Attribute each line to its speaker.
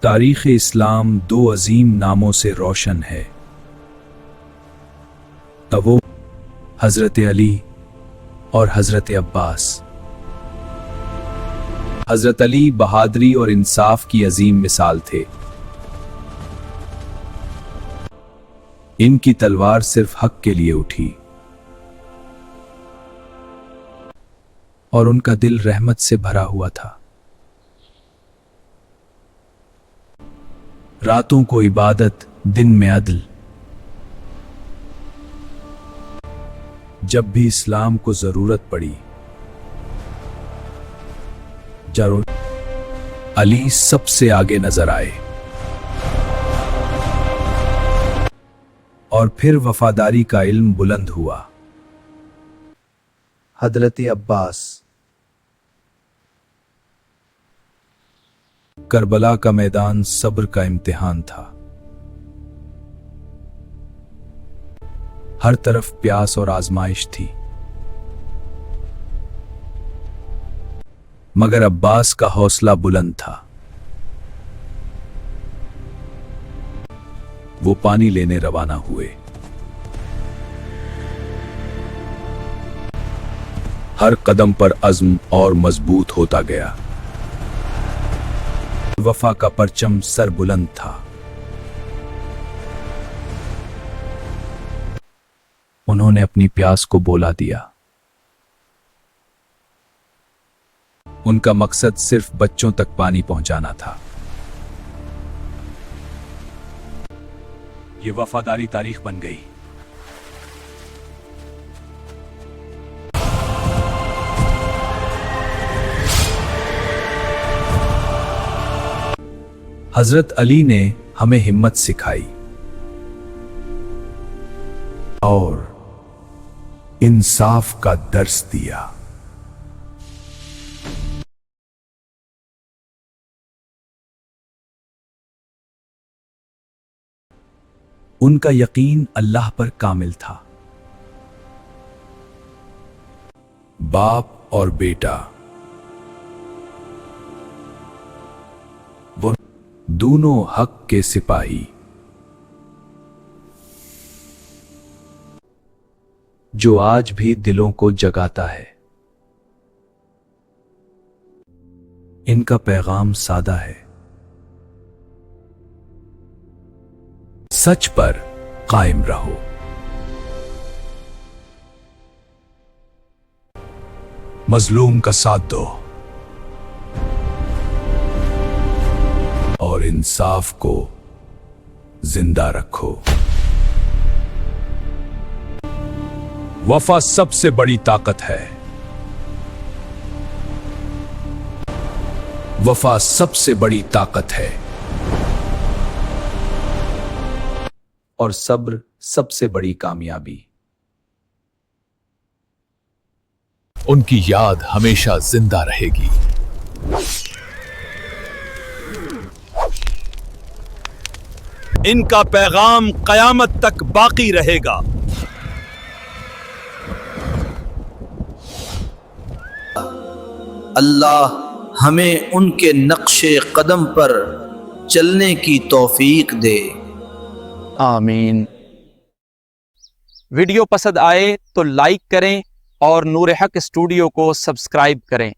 Speaker 1: تاریخ اسلام دو عظیم ناموں سے روشن ہے، وہ حضرت علی اور حضرت عباس۔ حضرت علی بہادری اور انصاف کی عظیم مثال تھے۔ ان کی تلوار صرف حق کے لیے اٹھی اور ان کا دل رحمت سے بھرا ہوا تھا۔ راتوں کو عبادت، دن میں عدل۔ جب بھی اسلام کو ضرورت پڑی، علی سب سے آگے نظر آئے۔ اور پھر وفاداری کا علم بلند ہوا۔ حضرت عباس کربلا کا میدان صبر کا امتحان تھا۔ ہر طرف پیاس اور آزمائش تھی، مگر عباس کا حوصلہ بلند تھا۔ وہ پانی لینے روانہ ہوئے۔ ہر قدم پر عزم اور مضبوط ہوتا گیا۔ وفا کا پرچم سر بلند تھا۔ انہوں نے اپنی پیاس کو بولا دیا۔ ان کا مقصد صرف بچوں تک پانی پہنچانا تھا۔ یہ وفاداری تاریخ بن گئی۔ حضرت علی نے ہمیں ہمت سکھائی اور انصاف کا درس دیا۔ ان کا یقین اللہ پر کامل تھا۔ باپ اور بیٹا، وہ دونوں حق کے سپاہی، جو آج بھی دلوں کو جگاتا ہے۔ ان کا پیغام سادہ ہے، سچ پر قائم رہو۔ مظلوم کا ساتھ دو اور انصاف کو زندہ رکھو۔ وفا سب سے بڑی طاقت ہے۔ وفا سب سے بڑی طاقت ہے اور صبر سب سے بڑی کامیابی۔ ان کی یاد ہمیشہ زندہ رہے گی۔
Speaker 2: ان کا پیغام قیامت تک باقی رہے گا۔
Speaker 3: اللہ ہمیں ان کے نقش قدم پر چلنے کی توفیق دے۔
Speaker 4: آمین۔ ویڈیو پسند آئے تو لائک کریں اور نور حق اسٹوڈیو کو سبسکرائب کریں۔